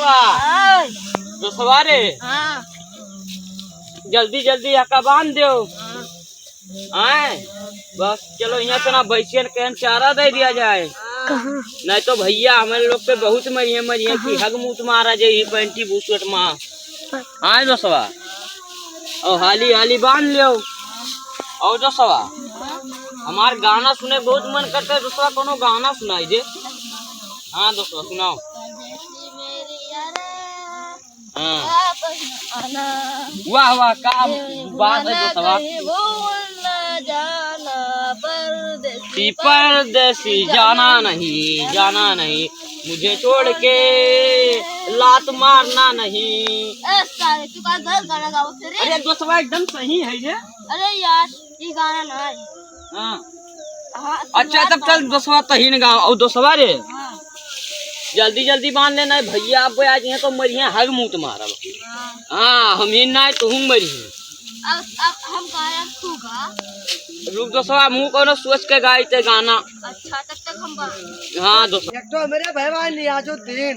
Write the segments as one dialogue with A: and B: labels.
A: दोस्तवा रे जल्दी जल्दी हका बांध दो। आए बस चलो यहाँ से ना भैंसियन के चारा दे दिया जाए, नहीं तो भैया हमारे लोग पे बहुत मरिए की हग मुँह मारा जाए पैंटी बूसट माँ। आए दोस्तवा और हाली हाली बांध लो। और दोस्तवा हमार गाना सुने बहुत मन करता है, दोस्तवा कोनो गाना सुनाई दे। हाँ दोस्तवा सुनाओ। वाह वाह का बात है दोस्तवा। परदेसी जाना नहीं मुझे छोड़ के लात मारना नहीं। अरे दोस्तवा एकदम सही है ये।
B: अरे यार ये गाना ना है।
A: हाँ अच्छा तब चल दोस्तवा तही गाँव। और दोस्तवा रे जल्दी जल्दी बांध लेना भैया, आप आज यहाँ तो मरिए हग मुँह तुम्हारा। हाँ हम ही ना तू मरी।
B: अब हम गाया
A: रुक दोस्तवा मुँह को सोच के गाई थे गाना।
B: अच्छा तब तक हम
A: हाँ दोस्तवा
C: एक तो मेरे भाई नियाजुद्दीन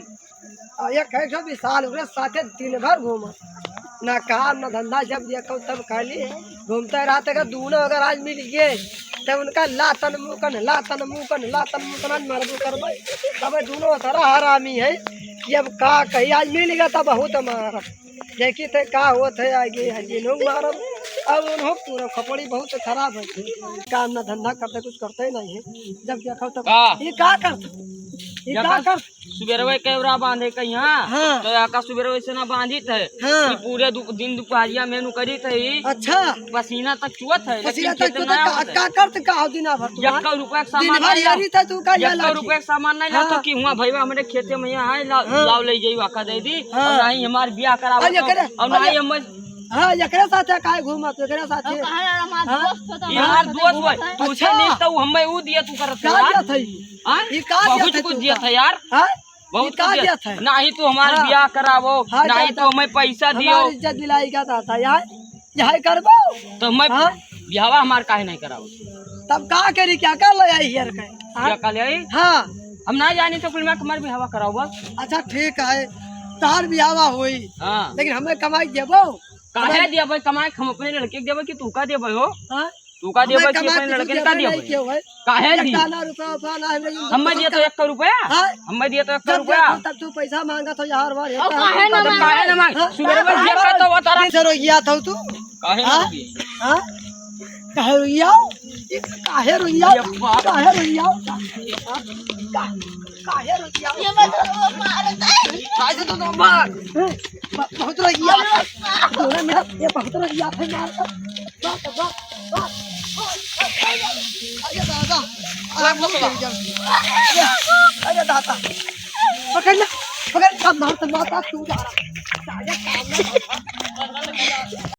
C: और एक है जो विशाल उनके साथे दिन भर घूमा, ना काम ना धंधा, जब देखो तब खाली घूमते रहते। अगर दोनों अगर आज मिल गए तब उनका लातन मुकन मरबू करबे। तब दोनों तरह हरामी है कि अब का कहीं आज मिल गया तब बहुत मारब। देखी थे का होत है आगे आगे लोग मारब। अब उन्हों पूरा खपड़ी बहुत खराब है, काम ना धंधा करते कुछ करते ही नहीं है। जब देखो तब ये का करते
A: सुबेरवे केवरा बांधे कहीं। हाँ तो आका सुबेरवे से ना बांधी थे।
C: हाँ।
A: पूरे दिन दोपहरिया मेनू करी थे।
C: अच्छा
A: पसीना तक चुअत है
C: पसीना तक का करते का दिन भर तू
A: 1 रुपया का सामान
C: दिन भर यारी था तू का
A: 1 रुपया का सामान नहीं लाता कि हुआ भैया हमारे खेते में यहाँ है लाव ले जाई वाका दे दी। और नहीं हमार ब्याह कराव और नहीं हम।
C: हाँ एकरे साथे काहे घूमत एकरे साथे
A: हमार दोस्त भाई पूछे नहीं तो हमें वो दिया तू करत
C: का दिया था
A: हां
C: ये का
A: बहुत कुछ दिया था यार।
C: हां
A: बहुत
C: का दिया था
A: नहीं तो हमारा ब्याह करावो, नहीं तो हमें पैसा दियो।
C: हमारी इज्जत दिलाई का था यार यही करबो
A: तो मैं ब्याहवा हमार काहे नहीं करावो।
C: तब का करी क्या कर ले आई यार के
A: क्या कर ले आई।
C: हां
A: हम ना जानी तो कुल में हमार ब्याहवा कराओ बस।
C: अच्छा ठीक है तार ब्याहवा होई।
A: हां
C: लेकिन हमें कमाई देबो
A: काहे दिया भाई कमाई हम अपने लड़के के देबो कि तू का देबो हो।
C: हां
A: तू का देबो कि अपने लड़के का देबो काहे दी। हमें दिया तो 1 रुपया हमें दिया तो 1 रुपया
C: तब तू पैसा मांगा तो यार बार
A: काहे ना मांग सुबह में जे का तो तारा
C: से रोइया था तू
A: काहे ना
C: हां काहे रोइया काहे रोइया काहे रोइया काहे रोइया
B: ये मतलब मारता है।
C: काहे तो मार बहुत रोइया थोड़ा मेरा ये बहुत रोइया है मार बात अरे दादा अरे दादा पकड़ कब मारता तू जा रहा